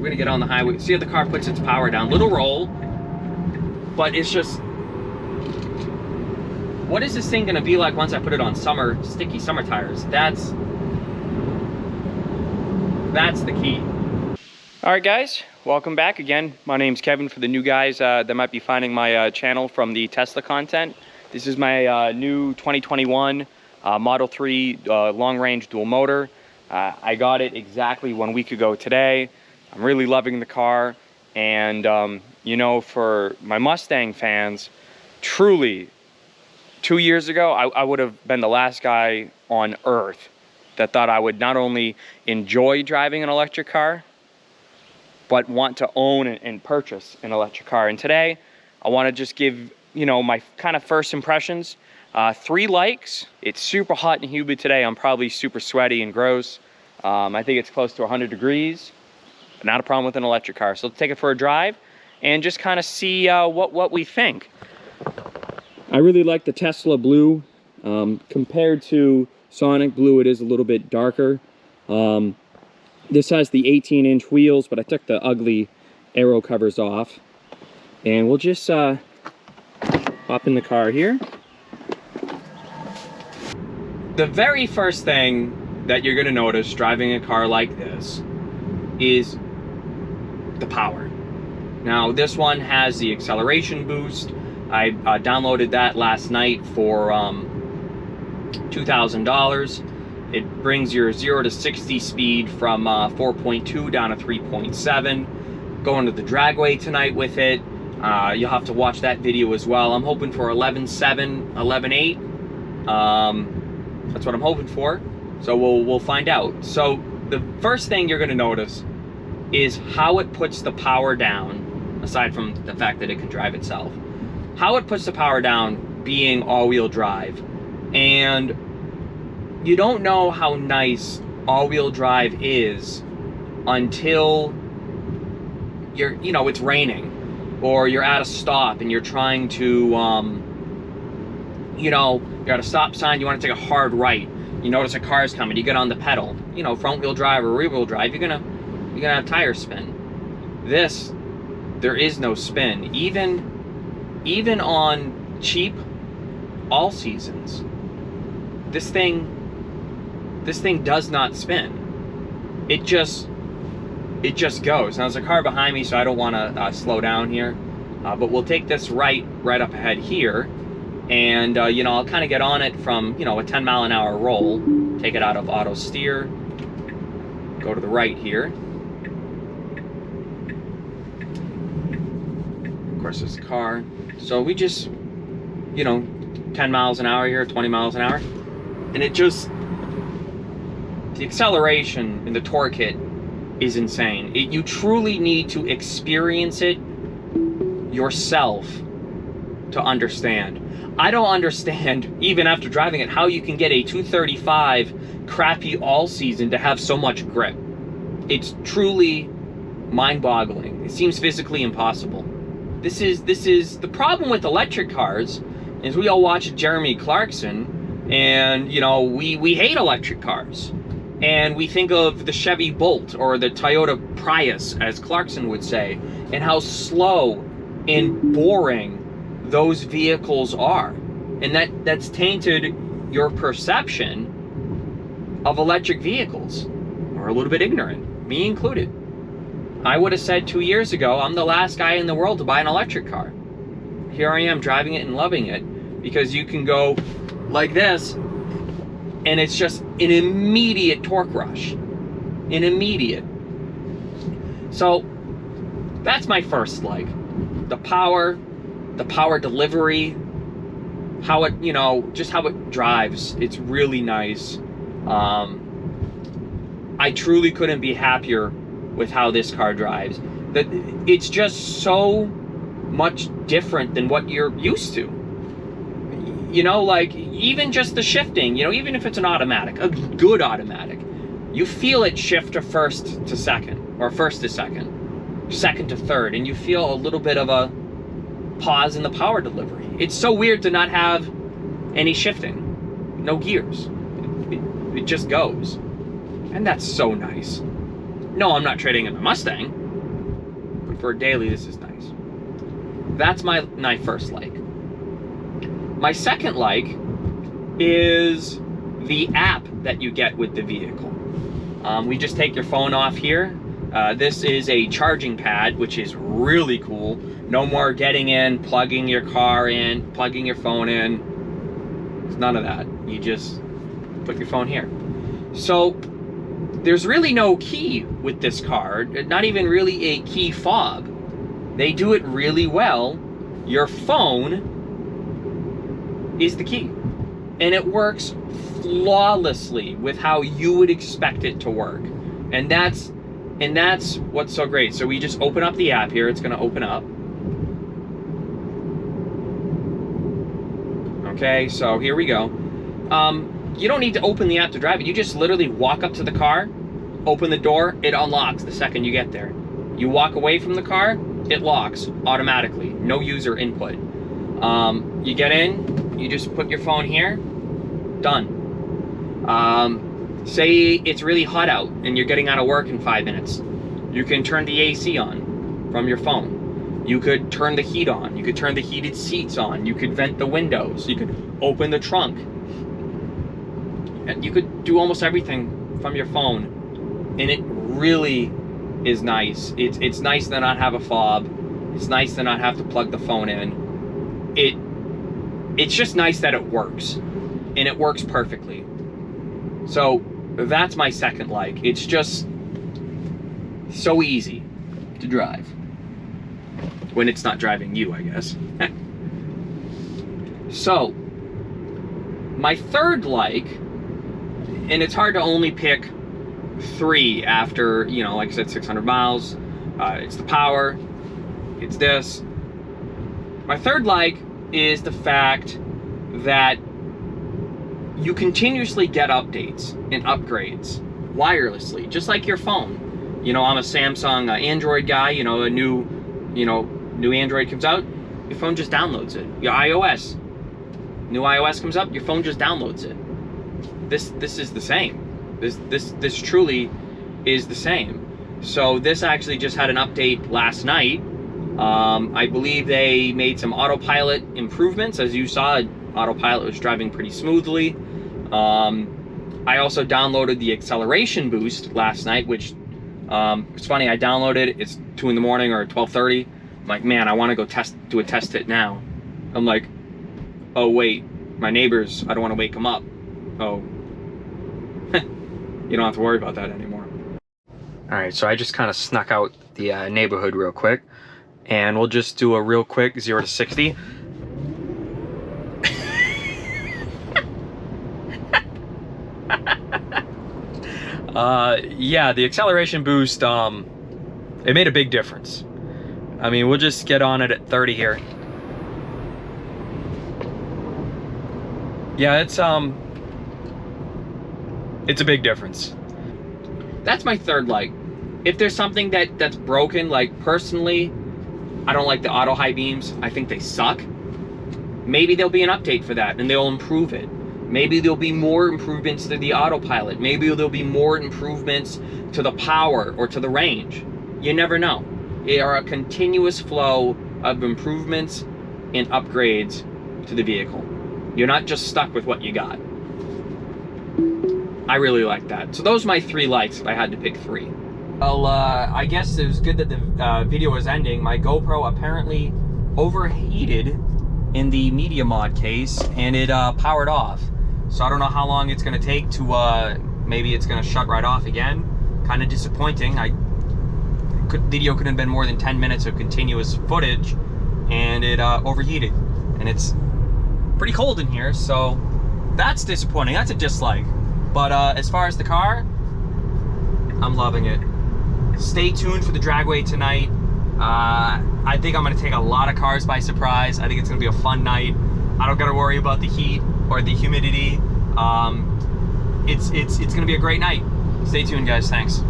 We're gonna get on the highway. See how the car puts its power down. Little roll, but it's just, what is this thing gonna be like once I put it on sticky summer tires? That's the key. All right, guys, welcome back again. My name's Kevin. For the new guys that might be finding my channel from the Tesla content, this is my new 2021 Model 3 long-range dual motor. I got it exactly 1 week ago today. I'm really loving the car, and you know, for my Mustang fans, truly, 2 years ago, I would have been the last guy on earth that thought I would not only enjoy driving an electric car, but want to own and purchase an electric car. And today, I want to just give, you know, my kind of first impressions. 3 likes. It's super hot and humid today. I'm probably super sweaty and gross. I think it's close to 100 degrees. Not a problem with an electric car. So let's take it for a drive and just kind of see what we think. I really like the Tesla blue. Compared to Sonic Blue, it is a little bit darker. This has the 18-inch wheels, but I took the ugly Aero covers off. And we'll just hop in the car here. The very first thing that you're gonna notice driving a car like this is the power. Now, this one has the acceleration boost. I downloaded that last night for $2,000. It brings your 0 to 60 speed from 4.2 down to 3.7. Going to the dragway tonight with it. You'll have to watch that video as well. I'm hoping for 11.7, 11.8. That's what I'm hoping for. So we'll find out. So the first thing you're gonna notice is how it puts the power down, aside from the fact that it can drive itself. How it puts the power down being all-wheel drive. And you don't know how nice all-wheel drive is until it's raining, or you're at a stop and you're trying to, you're at a stop sign, you want to take a hard right. You notice a car's coming, you get on the pedal. Front-wheel drive or rear-wheel drive, you're gonna have tire spin. This, there is no spin. Even on cheap all seasons, this thing does not spin. It just goes. Now there's a car behind me, so I don't want to slow down here, but we'll take this right up ahead here, and I'll kind of get on it from a 10-mile-an-hour roll. Take it out of auto steer, go to the right here. Of course, there's the car. So we just 10 miles an hour here, 20 miles an hour, and it just, the acceleration and the torque hit is insane. You truly need to experience it yourself to understand. I don't understand, even after driving it, how you can get a 235 crappy all season to have so much grip. It's truly mind-boggling. It seems physically impossible. This is the problem with electric cars, is we all watch Jeremy Clarkson, and we hate electric cars. And we think of the Chevy Bolt or the Toyota Prius, as Clarkson would say, and how slow and boring those vehicles are. And that's tainted your perception of electric vehicles. We're a little bit ignorant, me included. I would have said 2 years ago, I'm the last guy in the world to buy an electric car. Here I am driving it and loving it, because you can go like this, and it's just an immediate torque rush. An immediate. So that's my first like. The power delivery, how it, just how it drives. It's really nice. I truly couldn't be happier with how this car drives. It's just so much different than what you're used to. Like even just the shifting, even if it's an automatic, a good automatic, you feel it shift to first to second, or first to second, second to third, and you feel a little bit of a pause in the power delivery. It's so weird to not have any shifting, no gears. It just goes. And that's so nice. No, I'm not trading in my Mustang. for daily, this is nice. That's my first like. My second like is the app that you get with the vehicle. We just take your phone off here. This is a charging pad, which is really cool. No more getting in, plugging your car in, plugging your phone in. It's none of that. You just put your phone here. So there's really no key with this car, not even really a key fob. They do it really well. Your phone is the key. And it works flawlessly with how you would expect it to work. And that's what's so great. So we just open up the app here. It's gonna open up. Okay, so here we go. You don't need to open the app to drive it. You just literally walk up to the car, open the door, it unlocks the second you get there. You walk away from the car, it locks automatically. No user input. You get in, you just put your phone here, done. Say it's really hot out and you're getting out of work in 5 minutes. You can turn the AC on from your phone. You could turn the heat on. You could turn the heated seats on. You could vent the windows. You could open the trunk. And you could do almost everything from your phone. And it really is nice. It's nice to not have a fob. It's nice to not have to plug the phone in. It's just nice that it works. And it works perfectly. So that's my second like. It's just so easy to drive. When it's not driving you, I guess. So, my third like, and it's hard to only pick 3 after, you know, like I said, 600 miles. It's the power. It's this. My third like is the fact that you continuously get updates and upgrades wirelessly, just like your phone. You know, I'm a Samsung Android guy. You know, new Android comes out, your phone just downloads it. Your iOS, new iOS comes up, your phone just downloads it. This is the same. This truly is the same. So this actually just had an update last night. I believe they made some autopilot improvements. As you saw, autopilot was driving pretty smoothly. I also downloaded the acceleration boost last night, which it's funny, I downloaded it, it's 2 in the morning or 12:30. I'm like, man, I want to go do a test hit now. I'm like, oh wait, my neighbors, I don't want to wake them up. Oh, you don't have to worry about that anymore. All right, so I just kind of snuck out the neighborhood real quick, and we'll just do a real quick 0 to 60. Yeah, the acceleration boost, it made a big difference. I mean, we'll just get on it at 30 here. Yeah, it's a big difference. That's my third like. If there's something that's broken, like personally, I don't like the auto high beams. I think they suck. Maybe there'll be an update for that and they'll improve it. Maybe there'll be more improvements to the autopilot. Maybe there'll be more improvements to the power or to the range. You never know. They are a continuous flow of improvements and upgrades to the vehicle. You're not just stuck with what you got. I really like that. So those are my 3 likes if I had to pick 3. Well, I guess it was good that the video was ending. My GoPro apparently overheated in the media mod case and it powered off. So I don't know how long it's gonna take to, maybe it's gonna shut right off again. Kind of disappointing. Video couldn't have been more than 10 minutes of continuous footage and it overheated. And it's pretty cold in here, so that's disappointing. That's a dislike. But as far as the car, I'm loving it. Stay tuned for the dragway tonight. I think I'm gonna take a lot of cars by surprise. I think it's gonna be a fun night. I don't gotta worry about the heat or the humidity. It's gonna be a great night. Stay tuned, guys. Thanks.